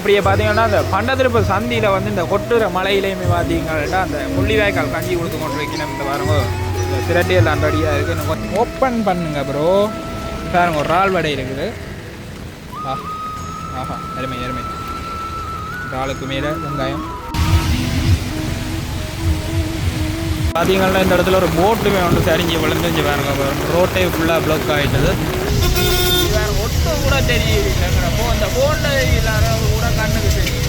அப்படியே பார்த்தீங்கன்னா அந்த பண்டத்திருப்பு சந்தியில் வந்து இந்த கொட்டுற மலையிலையுமே பார்த்தீங்கன்னா அந்த முள்ளிவாய்க்கால் கஞ்சி கொடுத்து கொண்டு வைக்கணும். இந்த பாருங்க இந்த திரட்டியல் அந்த அடியாக இருக்குது. இன்னும் கொஞ்சம் ஓப்பன் பண்ணுங்க ப்ரோ. பாருங்க ஒரு ரால் வடை இருக்குது. ஆஹா அருமை அருமை. ராளுக்கு மேலே வெங்காயம் பார்த்தீங்கன்னா இந்த இடத்துல ஒரு போட்டுமே வந்து சரிஞ்சு விழுந்துச்சு. பாருங்க ரோட்டே ஃபுல்லாக ப்ளாக் ஆகிட்டது. வேறு ஒட்டும் கூட தெரியலங்கிறப்போ அந்த போனில் எல்லாரும் கூட கண்ணுக்கு தெரியும்.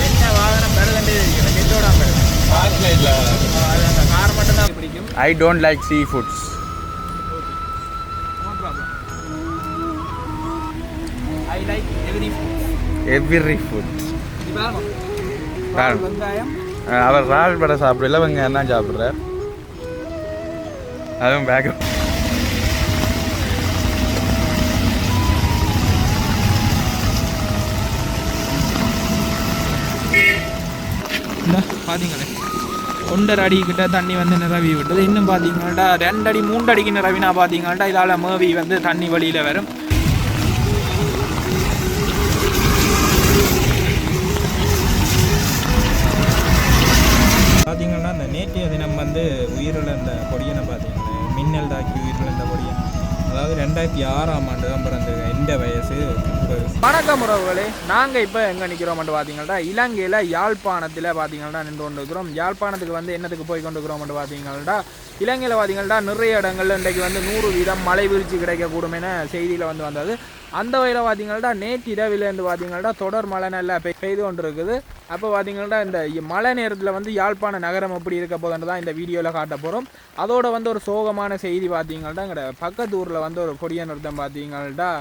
என்ன வாகனம் பெறதண்டே தெரியல. கெட்டோட அந்த கார் மட்டும்தான் பிடிக்கும். I don't like seafoods. No problem. I like every food. Every food. வெங்காயம் அவர் ரால் வடை சாப்பிடல, வெங்காயம் தான் சாப்பிட்றார். அதுவும் பேக் பார்த்தீங்களே 1.5 அடிக்கிட்ட தண்ணி வந்து நிரவி விட்டது. இன்னும் பார்த்தீங்கன்னா 2 அடி 3 அடிக்கு நிரவினா பார்த்தீங்கன்னா இதால் மேவி வந்து தண்ணி வழியில் வரும். பார்த்தீங்கன்னா இந்த நேற்றைய தினம் வந்து உயிரிழந்த பொடியனை பார்த்தீங்கன்னா மின்னல் தாக்கி உயிரிழந்த பொடியன், அதாவது 2006ஆம் ஆண்டு தான் பிறந்திருக்கேன். எந்த வயசு. வணக்கம் உறவுகளே, நாங்கள் இப்போ எங்கே நிற்கிறோம்ட்டு பார்த்தீங்கன்னா இலங்கையில் யாழ்ப்பாணத்தில் பார்த்தீங்கன்னா நின்று கொண்டு இருக்கிறோம். யாழ்ப்பாணத்துக்கு வந்து என்னத்துக்கு போய் கொண்டு இருக்கிறோம்ட்டு பார்த்தீங்கன்னா இலங்கையில் பார்த்தீங்கன்னா நிறைய இடங்கள்ல இன்றைக்கு வந்து 100% மழை வீழ்ச்சி கிடைக்கக்கூடும் என செய்தியில் வந்து வந்தது. அந்த வகையில் பார்த்தீங்கன்னா நேற்று இரவிலேருந்து பார்த்தீங்கன்னா தொடர் மழை நல்லா பெய்து கொண்டு இருக்குது. அப்போ பார்த்தீங்கன்னா இந்த மழை நேரத்தில் வந்து யாழ்ப்பாண நகரம் எப்படி இருக்க போதுன்னு தான் இந்த வீடியோவில் காட்ட போகிறோம். அதோட வந்து ஒரு சோகமான செய்தி பார்த்தீங்கன்னா எங்களோட பக்கத்து ஊரில் வந்து ஒரு கொடியன் ஒருத்தன் பார்த்தீங்கன்னா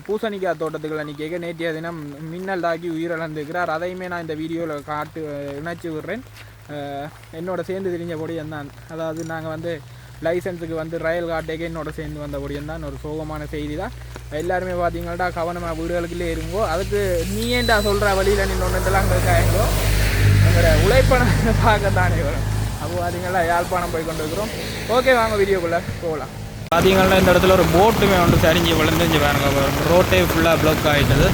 பூசணிக்காய் தோட்டத்துக்குள்ள நிற்க நேற்றைய தினம் மின்னல் தாக்கி உயிரிழந்திருக்கிறார். அதையுமே நான் இந்த வீடியோவில் இணைச்சி விடுறேன். என்னோட சேர்ந்து தெரிஞ்ச பொடியன் தான். அதாவது நாங்கள் வந்து லைசன்ஸுக்கு வந்து ரயில் காட்டேக்கு என்னோட சேர்ந்து வந்த பொடியன் தான். ஒரு சோகமான செய்தி தான். எல்லாருமே பார்த்தீங்கன்னா கவனமாக வீடுகளுக்குள்ளே இருங்கோ. அதுக்கு நீ ஏன்டா சொல்கிற வழியில் நின்று ஒன்றுலாம் இருக்காயங்கோ எங்களோட உழைப்பனை பார்க்கத்தானே வரும். அப்போ பார்த்தீங்கன்னா யாழ்ப்பாணம் போய் கொண்டு இருக்கிறோம். ஓகே, வாங்க வீடியோக்குள்ளே போகலாம். பார்த்தீங்கன்னா இந்த இடத்துல ஒரு போட்டுமே வந்து சரிஞ்சு விழுந்துச்சு. பாருங்க ரோட்டே ஃபுல்லாக ப்ளாக் ஆகிட்டது.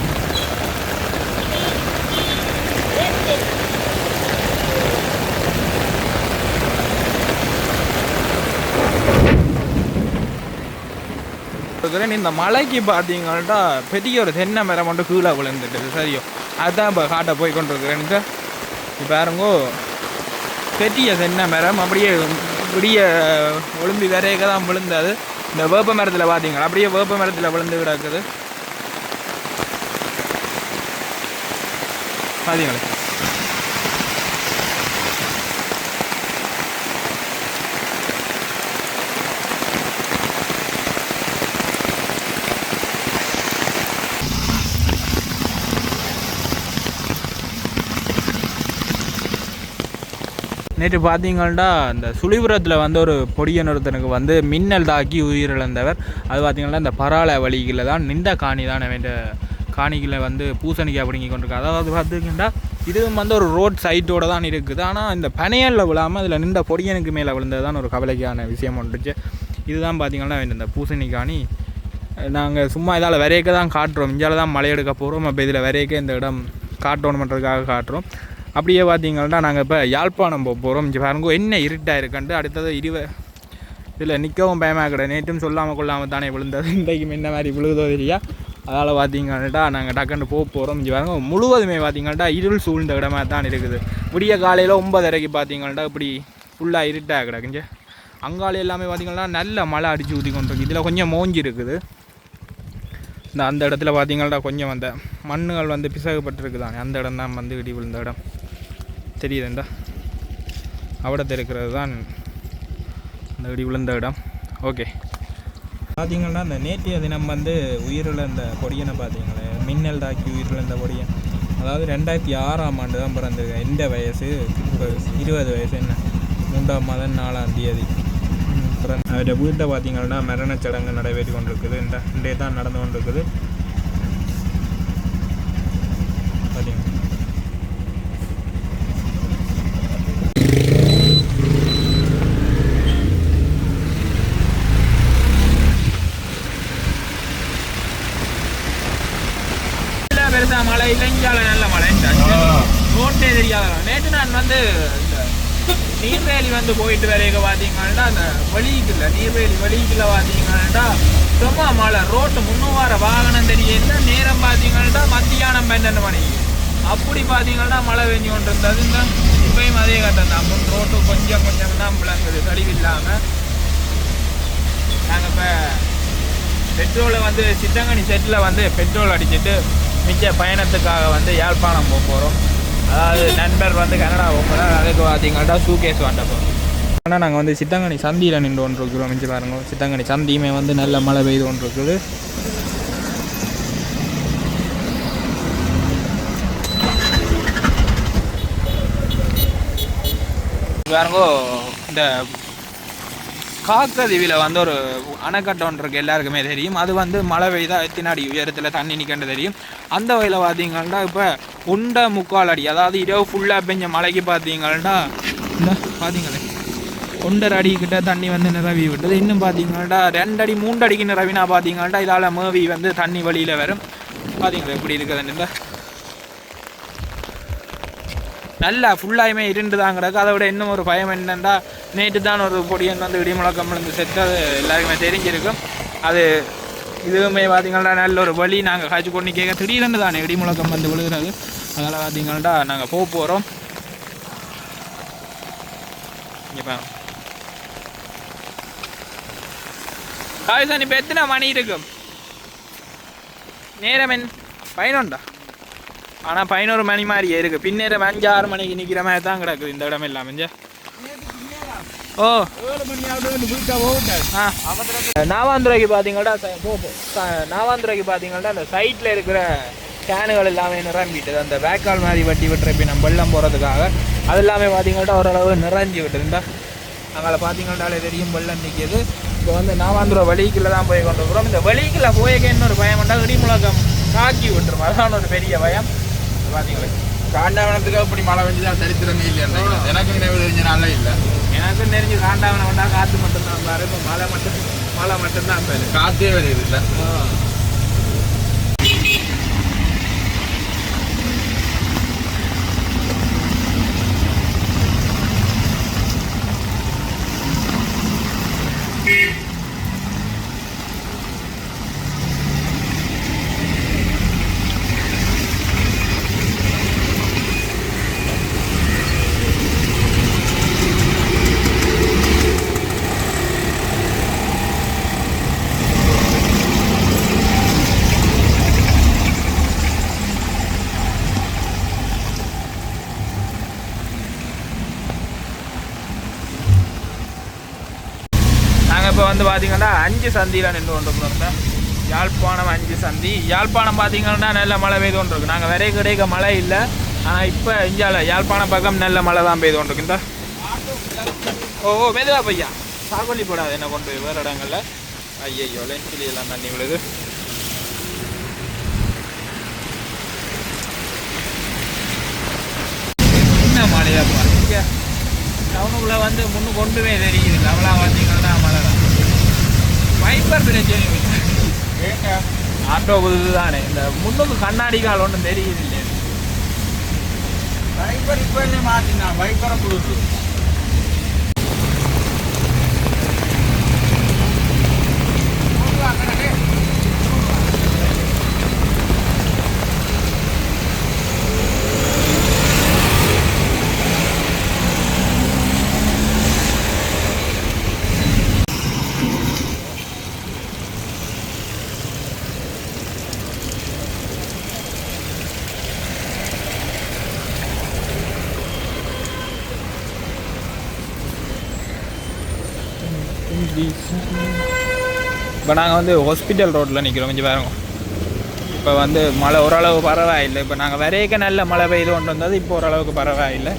இந்த மலைக்கு பார்த்தீங்கன்னா பெரிய ஒரு தென்னை மரம் மட்டும் கீழே விழுந்துட்டு சரியோ, அதுதான் இப்போ காட்ட போய் கொண்டிருக்கிறேன்ட்டு. இப்போ பாருங்கோ பெரிய தென்னை மரம் அப்படியே விடிய ஒளிம்பி வரையக்க தான் விழுந்தது. இந்த வேப்ப மரத்தில் பார்த்தீங்களா அப்படியே வேப்ப மரத்தில் விழுந்து கிடக்குது. பார்த்தீங்களா நேற்று பார்த்தீங்கன்னா இந்த சுழிபுரத்தில் வந்து ஒரு பொடியன் ஒருத்தனுக்கு வந்து மின்னல் தாக்கி உயிரிழந்தவர். அது பார்த்திங்கன்னா இந்த பராள வழிகளில் தான் நின்ற காணி தான் வேண்ட காணிகளை வந்து பூசணிக்காய் பிடுங்கி கொண்டிருக்கு. அதாவது பார்த்திங்கன்னா இதுவும் வந்து ஒரு ரோட் சைட்டோடு தான் இருக்குது. ஆனால் இந்த பனையலில் விழாமல் அதில் நின்ற பொடியனுக்கு மேலே விழுந்தது தான் ஒரு கவலைக்கான விஷயம் ஒன்றுச்சு. இதுதான் பார்த்திங்கன்னா இந்த பூசணிக்காணி நாங்கள் சும்மா இதால் விரைக்க தான் காட்டுறோம். இஞ்சால தான் மழை எடுக்க போகிறோம். அப்போ இதில் விரைக்க இந்த இடம் காட்டணுன்றதுக்காக காட்டுறோம். அப்படியே பார்த்தீங்கன்னா நாங்கள் இப்போ யாழ்ப்பாணம் போக போகிறோம். இங்கே பாருங்க என்ன இருட்டாக இருக்குன்ட்டு. அடுத்தது இதில் நிற்கவும் பயமாக கிடையாது. நேற்றும் சொல்லாமல் கொள்ளாமல் தானே விழுந்தது. இன்றைக்கும் என்ன மாதிரி விழுதோ தெரியா. அதால் பார்த்தீங்கன்னாட்டா நாங்கள் டக்குன்னு போக போகிறோம். இங்கே பாருங்க முழுவதுமே பார்த்தீங்கன்னாட்டா இருள் சூழ்ந்த இடமாக தான் இருக்குது. விடிய காலையில் 9:30 பார்த்தீங்கன்னாட்டா இப்படி ஃபுல்லாக இருட்டாக கிடக்குங்க. அங்காளி எல்லாமே பார்த்தீங்கன்னா நல்ல மழை அடித்து ஊற்றி கொண்டு இருக்குது. இதில் கொஞ்சம் மோஞ்சி இருக்குது. அந்த இடத்துல பார்த்தீங்கன்னா கொஞ்சம் அந்த மண்ணுகள் வந்து பிசகப்பட்டிருக்குதானே, அந்த இடம் தான் வந்து இடி விழுந்த இடம் தெரியுதுண்டா. அவடத்தில் இருக்கிறது தான் அந்த இடி விழுந்த இடம். ஓகே, பார்த்தீங்கன்னா இந்த நேற்றைய தினம் வந்து உயிரிழந்த பொடியனை பார்த்தீங்களே மின்னல் தாக்கி உயிரிழந்த பொடியன், அதாவது 2006ஆம் ஆண்டு தான் பிறந்திருக்கேன். எந்த வயசு இப்போ 20 வயசு. என்ன 3ஆம் மாதம் 4ஆம் தேதி அவருடைய வீட்டை பார்த்தீங்கன்னா மரணச்சடங்கு நடைபெற்று கொண்டிருக்குது. இன்றைய தான் நடந்து கொண்டிருக்குது. பார்த்தீங்கன்னா தெரியாத நேற்று நான் வந்து இந்த நீர்வேலி வந்து போயிட்டு வரைக்க பார்த்தீங்கன்னா அந்த வழிக்குள்ள நீர்வேலி வழிக்குள்ள பார்த்தீங்கன்னா சும்மா மழை ரோட்டு முன்னும் வர வாகனம் தெரியல நேரம் பார்த்தீங்கன்னா மத்தியானம் 12 மணிக்கு அப்படி பார்த்தீங்கன்னா மழை பெஞ்சு கொண்டு இருந்தது இந்த இப்பயும் அதே கட்டம் தான் முன் ரோட்டு கொஞ்சம் கொஞ்சம் தான் விளங்குது கழிவு இல்லாமல் நாங்கள் இப்போ பெட்ரோலை வந்து சித்தங்கனி செட்டில் வந்து பெட்ரோல் அடிச்சுட்டு மிச்ச பயணத்துக்காக வந்து யாழ்ப்பாணம் போக போகிறோம். அதாவது நண்பர் வந்து கனடா போகிறார். அதுக்கு பார்த்தீங்கன்னா சூகேஸ் வாண்டப்போ ஆனால் நாங்கள் வந்து சித்தங்கனி சந்தியில் நின்று கொண்டு இருக்கிறோம். மிஞ்சி பாருங்க சித்தங்கனி சந்தியுமே வந்து நல்ல மழை பெய்து கொண்டு இருக்குது. பாருங்கோ இந்த காக்கதீவில் வந்து ஒரு அணைக்கட்டை ஒன்று இருக்குது எல்லாருக்குமே தெரியும். அது வந்து மழை பெய்தா எத்தனை அடி உயரத்தில் தண்ணி நிற்கண்டு தெரியும். அந்த வகையில் பார்த்தீங்கன்னா இப்போ 1.25 அடி அதாவது இரவு ஃபுல்லாக பெஞ்ச மழைக்கு பார்த்தீங்கன்னா இந்த பார்த்தீங்களே 1.5 அடிக்கிட்ட தண்ணி வந்து நிரவி விட்டது. இன்னும் பார்த்தீங்கன்னா 2 அடி 3 அடிக்கு நிரவினா பார்த்தீங்கன்னா இதால் மேவி வந்து தண்ணி வழியில் வரும். பார்த்தீங்களா எப்படி இருக்குதுன்னு நல்லா ஃபுல்லாயுமே இருண்டு தான் கிடக்கு. அதை விட இன்னும் ஒரு பயம் என்னென்னா நேற்று தான் ஒரு பொடியன் வந்து இடிமுழக்கம் விழுந்து செத்து அது எல்லாருக்குமே தெரிஞ்சிருக்கும். அது இதுவுமே பார்த்திங்கன்னா நல்ல ஒரு வழி நாங்கள் காய்ச்சி கொண்டு கேட்க திடீர்னு தானே இடிமுழக்கம் வந்து விழுகிறது. அதனால் பார்த்திங்கன்னா நாங்கள் போக போகிறோம். இப்போ காய்ச்சான் இப்போ எத்தனை மணி இருக்கும் நேரம் 11 ஆனால் 11 மணி மாதிரியே இருக்குது. பின்னேரம் 5-6 மணிக்கு நிற்கிற மாதிரி தான் கிடக்குது இந்த இடம் எல்லாம். ஓ 7 மணி நாவாந்துரைக்கு பார்த்தீங்கன்னா நாவாந்துரைக்கு பார்த்தீங்கன்னா அந்த சைட்டில் இருக்கிற கேனுகள் எல்லாமே நிரம்பிட்டுது. அந்த வேக்கால் மாதிரி வட்டி விட்டுறப்ப நம்ம வெள்ளம் போகிறதுக்காக அது எல்லாமே பார்த்தீங்கன்னா ஓரளவு நிறைஞ்சி விட்டுருந்தா அங்கே பார்த்தீங்கன்னாலே தெரியும் வெள்ளம் நிற்கிது. இப்போ வந்து நாவாந்துரை வழிக்குள்ளே தான் போய் கொண்டு போகிறோம். இந்த வழிக்குள்ளே போய்க்க இன்னொரு பயம் பண்ணால் இடிமுழக்கம் தாக்கி விட்டுரும். அதான் ஒரு பெரிய பயம். பார்த்தீங்களா காண்டாவனத்துக்கு அப்படி மழை பெஞ்சுதான் சரித்திரமே இல்லையா? எனக்கு நினைவு தெரிஞ்ச நாளே இல்லை. எனக்கும் தெரிஞ்சு காண்டாவனம் வந்தால் காற்று மட்டும்தான் பாரு. இப்போ மழை மட்டும்தான் பாரு. காற்றே வருது இல்லை. இப்போ வந்து பார்த்தீங்கன்னா 5 சந்தியில் நின்று கொண்டு போகிறோம். யாழ்ப்பாணம் 5 சந்தி. யாழ்ப்பாணம் பார்த்தீங்கன்னா நல்ல மழை பெய்து கொண்டு இருக்கு. நாங்கள் விரை கிடைக்க மழை இல்லை. ஆனால் இப்போ இந்தியாவில் யாழ்ப்பாணம் பக்கம் நல்ல மழை தான் பெய்து கொண்டு இருக்கு. ஓ மெதுவா பையா சாகொல்லி போடாது என்ன கொண்டு போய் வேறு இடங்களில். ஐயோ லென்சிலி எல்லாம் தண்ணி விழுது. என்ன மழையா பாருங்க. டவுனுக்குள்ளே வந்து முன்னு கொண்டுமே தெரியுது. அவளாக பார்த்தீங்கன்னா மழை தான். வைப்பர் பிரச்சனை ஆட்டோ புதுது தானே. இந்த முன்னுக்கு கண்ணாடி கால் ஒன்றும் தெரியுது இல்லையா? வைப்பர் இப்போ மாற்றினா வைப்பரை புதுது. இப்போ நாங்கள் வந்து ஹாஸ்பிட்டல் ரோட்டில் நிற்கிறோம். கொஞ்சம் பாருங்க. இப்போ வந்து மழை ஓரளவு பரவாயில்லை. இப்போ நாங்கள் வரையக்க நல்ல மழை பெய்து கொண்டு வந்தது. இப்போ ஓரளவுக்கு பரவாயில்லை.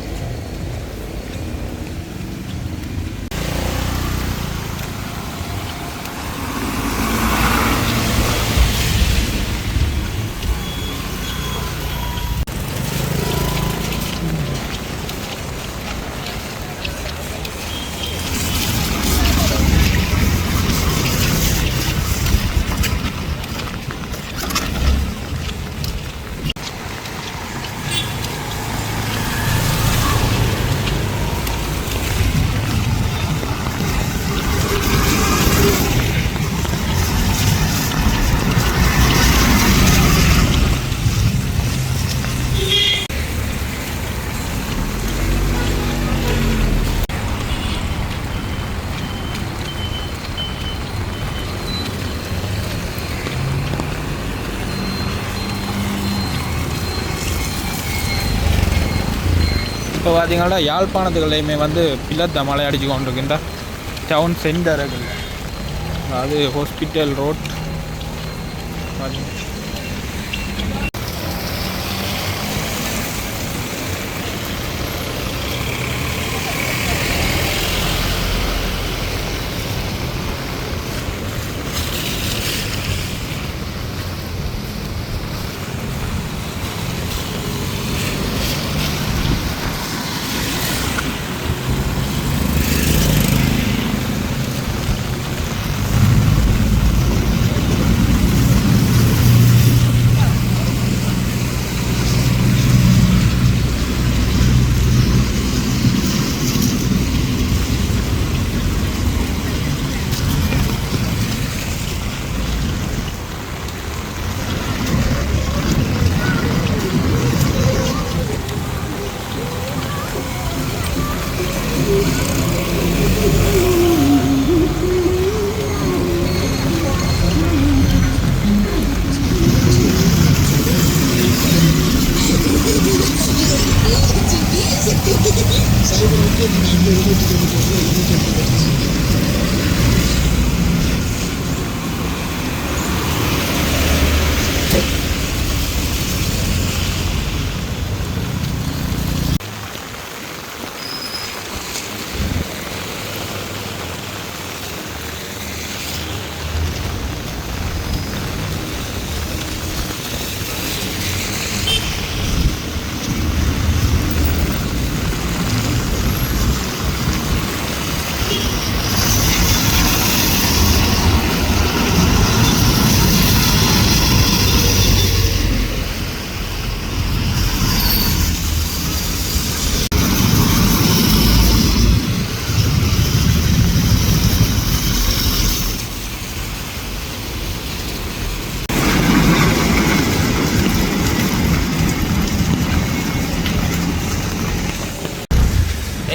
இப்போ பார்த்தீங்கன்னா யாழ்ப்பாணத்துக்குள்ளேயுமே வந்து பிளத்த மழை அடிச்சு கொண்டிருக்கின்ற டவுன் சென்டர்கள், அதாவது ஹாஸ்பிட்டல் ரோட் பார்த்தீங்கன்னா.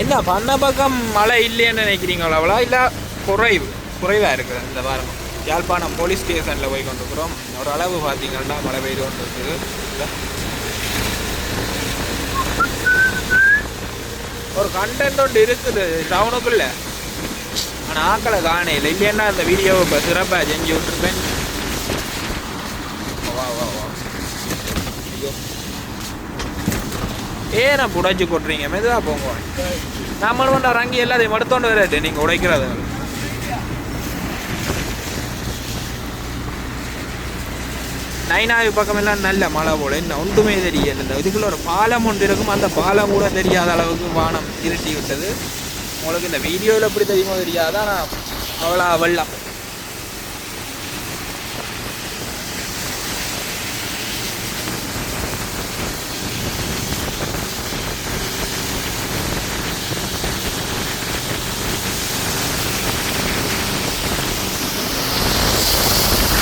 என்ன பண்ண பக்கம் மழை இல்லைன்னு நினைக்கிறீங்களா? அவ்வளோ இல்லை, குறைவாக இருக்குது. இந்த வாரம் யாழ்ப்பாணம் போலீஸ் ஸ்டேஷனில் போய் கொண்டிருக்கிறோம். ஓரளவு பார்த்தீங்கன்னா மழை பெய்து கொண்டு இருக்குது. ஒரு கண்டென்ட் ஒன்று இருக்குது டவுனுக்குள்ள, ஆனால் ஆக்களை காணையில் இல்லைன்னா அந்த வீடியோவை இப்போ சிறப்பாக செஞ்சு விட்டுருப்பேன். வா வா வா, ஐயோ ஏன்னா புடைச்சி கொட்டுறீங்க, மெதுவாக போங்க. நம்மளும் கொண்டு ரங்கி எல்லாத்தையும் மடுத்தோண்டு வராது நீங்கள் உடைக்கிறது. நைனாவி பக்கம் எல்லாம் நல்ல மழை போல, என்ன ஒன்றுமே தெரியல. இந்த இதுக்குள்ள ஒரு பாலம் ஒன்று இருக்கும், அந்த பாலம் கூட தெரியாத அளவுக்கு வானம் இருட்டி விட்டது. உங்களுக்கு இந்த வீடியோவில் எப்படி தெரியுமோ தெரியாது, ஆனால் அவ்வளோ வெள்ளம்.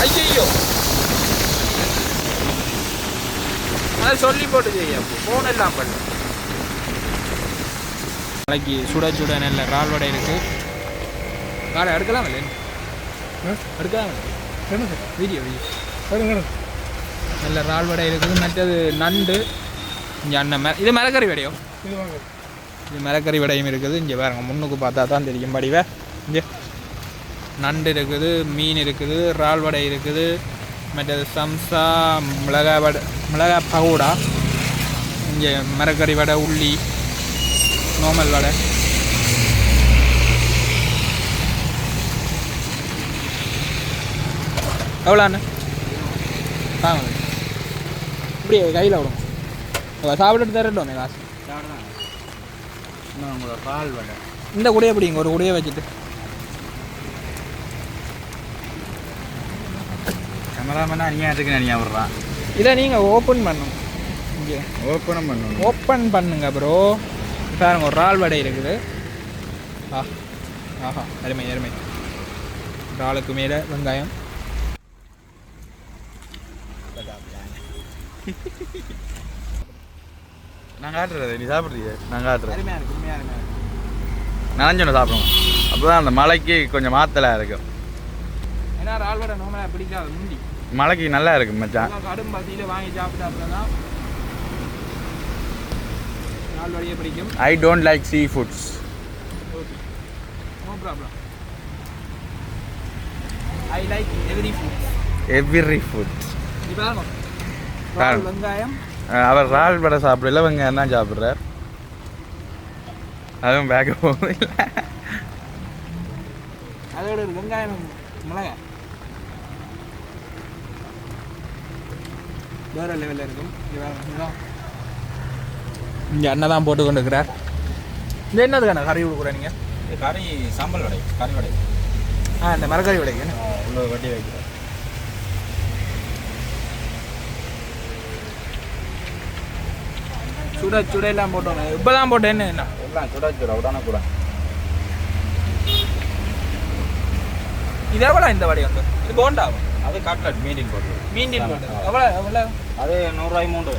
ஐயோ, அதை சொல்லி போட்டு செய்ய ஃபோன் எல்லாம் பண்ண. நாளைக்கு சுட சுட நல்ல இறால் வடை இருக்கு. காடை எடுக்கலாம் இல்லை, எடுக்கலாம் வீடியோ நல்ல இறால் வடை இருக்குது. மற்றது நண்டு இங்கே அண்ணன் இது மிளகறி வடையோ, இது மிளகறி வடையும் இருக்குது. இங்கே பாருங்க, முன்னுக்கு பார்த்தா தான் தெரியும் படிவை. இங்கே நண்டு இருக்குது, மீன் இருக்குது, இறால் வடை இருக்குது, மற்றது சம்சா, மிளகாய் வடை, மிளகாய் பகோடா, இங்கே மிளகறி வடை, உள்ளி, நார்மல் வடை. எவ்வளோண்ணே வாங்க, இப்படி கையில் விடும். சாப்பிட்டு தரட்டோமே காசு. உங்களோட பால் வடை இந்த கூடையை பிடிங்க, ஒரு கூடையை வச்சுட்டு. கேமராமேனா அநியாயத்துக்கு அநியா விட்றான். இதை நீங்கள் ஓப்பன் பண்ணணும், இங்கே ஓப்பன் பண்ணுங்க ப்ரோ. பாருங்க, ஒரு இறால் வடை இருக்குது. ஆஹா, அருமை அருமை. இறாலுக்கு மேலே வெங்காயம். நான் காட்டுறது, நீ சாப்பிட்றீங்க, நான் காட்டுறேன். அருமையாக இருக்குது, உண்மையாக அருமையாக இருக்குது. நனைஞ்சோன்னு சாப்பிடுவோம், அப்போ தான் அந்த மலைக்கு கொஞ்சம் மாத்தலாக இருக்கும். ஏன்னா இறால் வடை நோமலாக பிடிக்காது, முண்டி மலைக்கு நல்லா இருக்கும் மச்சான். கடும் பசியில் வாங்கி சாப்பிட்டு அப்புறம் தான் நாலு வழியே பிடிக்கும். I don't like seafoods. Okay, no problem. I like every food. Every food. இப்போ பாருங்க. வெங்காயம் அவர் ரால் படை சாப்பிடல, வெங்காயம் தான் சாப்பிட்றார். அதுவும் பேக்க போகுது. அதோட வெங்காயம் மிளகாய் வேறு லெவலில் இருக்கும். இங்கே அண்ணன் தான் போட்டு கொண்டு இருக்கிறார். இந்த என்னதுக்கான கறி கொடுக்குறேன் நீங்கள்? கறி சாம்பல் வடை, கறி வடை. இந்த மரக்கறி வடைக்கு உள்ள வட்டி வைக்கிறேன். சுட சுட எல்லாம் போட்டோம். இப்போ தான் போட்டேன். என்ன எல்லாம் சுட சுட உடனே கூட. இது எவ்வளோ இந்த வடை வந்து? இது போண்டாவும் அது கட்லட் மீண்டிங் போட்டு. மீண்டின் போட்டு எவ்வளோ எவ்வளோ? அது 100 ரூபாய் 3.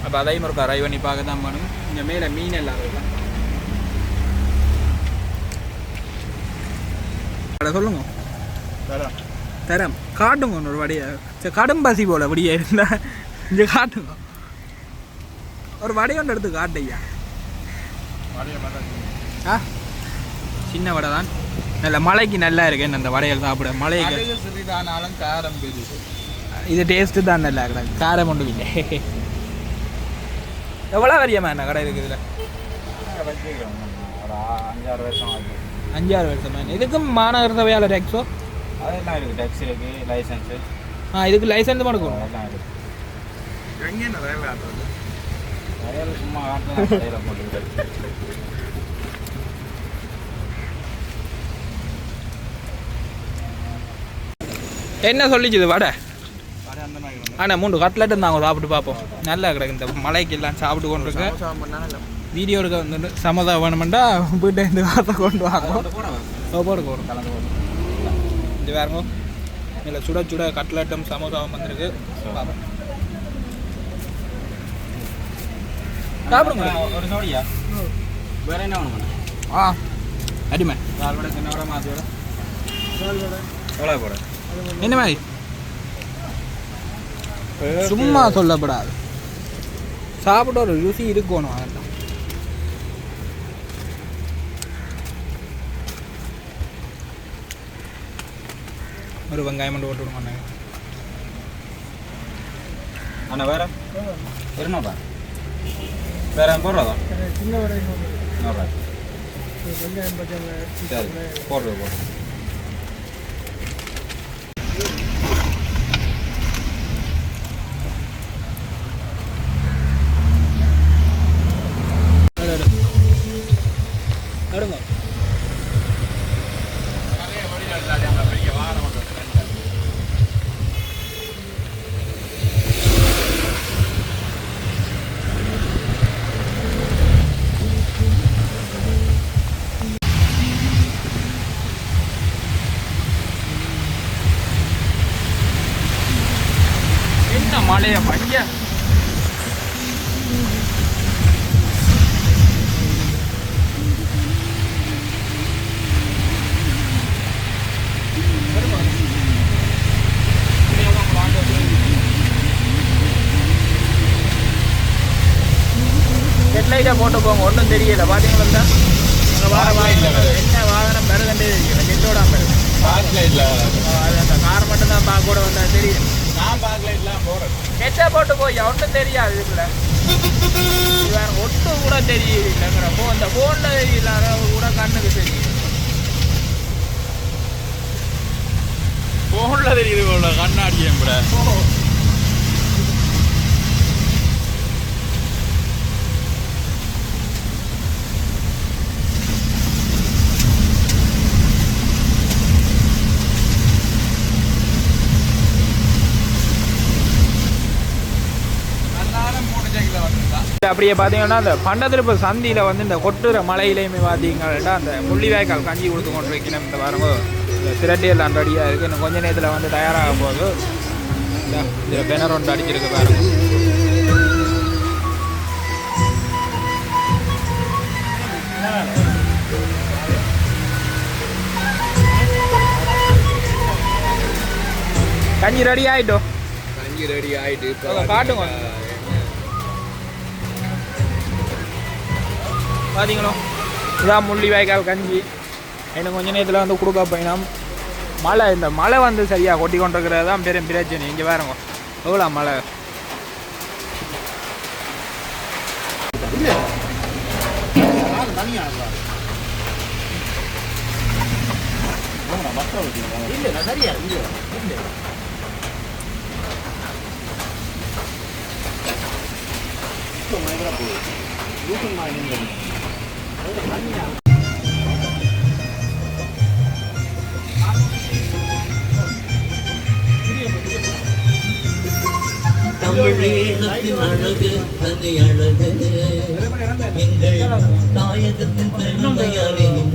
அப்போ அதையும் இருக்கா ரை பண்ணி பார்க்க தான் வேணும். இங்கே மேலே மீன் எல்லாம் இருக்கும். சொல்லுங்க தரம் காட்டுங்க ஒரு வடையை. சரி, கடும் பசி போல வடியா இருந்தா இங்கே காட்டுங்க. ஒரு வடை ஒன்று எடுத்து காட்டையா. சின்ன வடை தான். நல்ல மழைக்கு நல்லா இருக்கு அந்த வடைகள் சாப்பிட. மழைக்கு சிறிதானாலும் காரம் பெருசு. இது டேஸ்ட்டு தான் நல்லா கிடக்கு. காரம் ஒன்றும் இல்லை. எவ்வளோ வரியம்மா என்ன கடை இருக்குது இதில்? ஒரு 5-6 வருஷம் ஆகுது. 5-6 வருஷமா? இதுக்கும் மாநகர சபையால் டேக்ஸோ? அதெல்லாம் இருக்குது. டேக்ஸ் இருக்குது, லைசன்ஸு. இதுக்கு லைசன்ஸ் கொடுக்கணும். எல்லாம் இருக்குது. எங்கே ரயில் ஆட்டுறது? ரயில் சும்மா ஆட்டலாம், கடையில் போட்டுக்கிட்டு. என்ன சொல்லிச்சு இது வடை? வடை அந்த மாதிரி ஆனால் 3 கட்லெட்டு நாங்கள் சாப்பிட்டு பார்ப்போம். நல்லா கிடக்கு. இந்த மலைக்கு எல்லாம் சாப்பிட்டு கொண்டு இருக்கு. வீடியோ எடுக்க வந்துட்டு சமதா வேணுமெண்டா போயிட்டு இந்த வார்த்தை கொண்டு வாங்க. போடு போடும் கலந்து போடும். இது வேறுங்க. இதில் சுட சுட கட்லட்டும் சமோசாவும் வந்திருக்கு. சாப்பிடுங்க. ஒரு சோடியா வேற என்ன வேணும்? அடிமை ரால் வடை, சின்ன வடை, மாத்தி வடை. எவ்வளோ போட? என்ன மாதிரி சும்மா சொல்லப்படாது. சாப்பிட ஒரு ருசி இருக்கணும். அதெல்லாம் ஒரு வெங்காயம் மட்டும் போட்டு விட மாட்டாங்க. அண்ணா வேற இருநூறுபா. வேற போடுறதா? சின்ன வடை 100 வெங்காயம் சரி, போடுறது. எடுங்க. என்ன மழைய பையன் ஹெட்லைட்டை போட்டு போங்க. ஒன்றும் தெரியல. பார்த்தீங்களா? என்ன வாகனம் பெருகண்டே தெரியல. கெட்டோடாம இல்லை அது அந்த கார் மட்டும் தான் கூட வந்தால் தெரியும். நான் பார்க்கலைட்லாம் போகிறேன். கெட்டா போட்டு போய் ஒன்றும் தெரியாது. இதுக்குள்ள வேற ஒட்டு கூட தெரியல. இந்த ஃபோனில் தெரியல கூட கண்ணுக்கு தெரியும். ஃபோனில் தெரியுது போல, கண்ணாடியும் கூட. அப்படியே பார்த்தீங்கன்னா இந்த பண்டத்திருப்பு சந்தியில் வந்து இந்த கொட்டுற மலையிலையுமே பார்த்தீங்கன்னா அந்த முள்ளிவாய்க்கால் கஞ்சி கொடுத்து கொண்டு வைக்கணும். இந்த வாரம் இந்த திரட்டியெல்லாம் ரெடியாக இருக்குது. இன்னும் கொஞ்ச நேரத்தில் வந்து தயாராக போகுது. இதில் பெனர் ஒன்று அடிச்சிருக்கு பாருங்க. கஞ்சி ரெடி ஆகிட்டோம். கஞ்சி ரெடி ஆகிட்டு காட்டுங்க. பார்த்தீங்களோ இதான் முள்ளிவாய்க்கால் கஞ்சி. எனக்கு கொஞ்ச நேரத்தில் வந்து கொடுக்க போயினோம். மழை இந்த மழை வந்து சரியாக கொட்டி கொண்டிருக்கிறது தான் பெரும் பிரச்சனை. இங்கே வேறுங்க எவ்வளோ மழை. தமிழீழத்தின் அழகு தனி அழகு எங்கள் தாயகத்தின் பெருமை அறியும்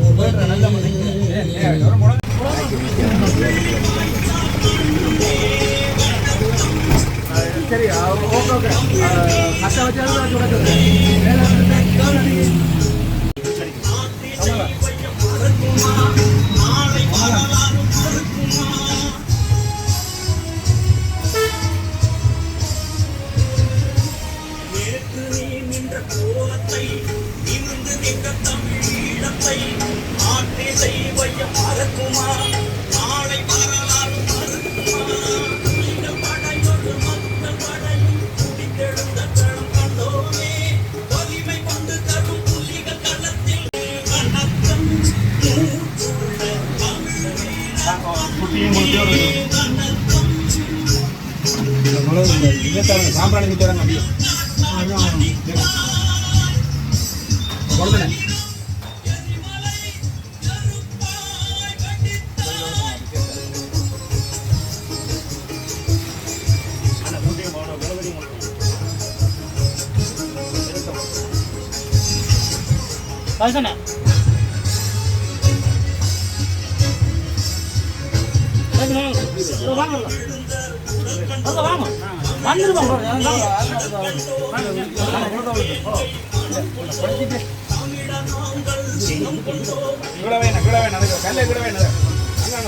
சாம்பிராணி அப்படியே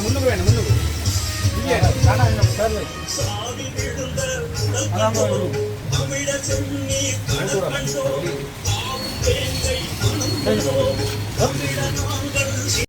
முன்னுக்கு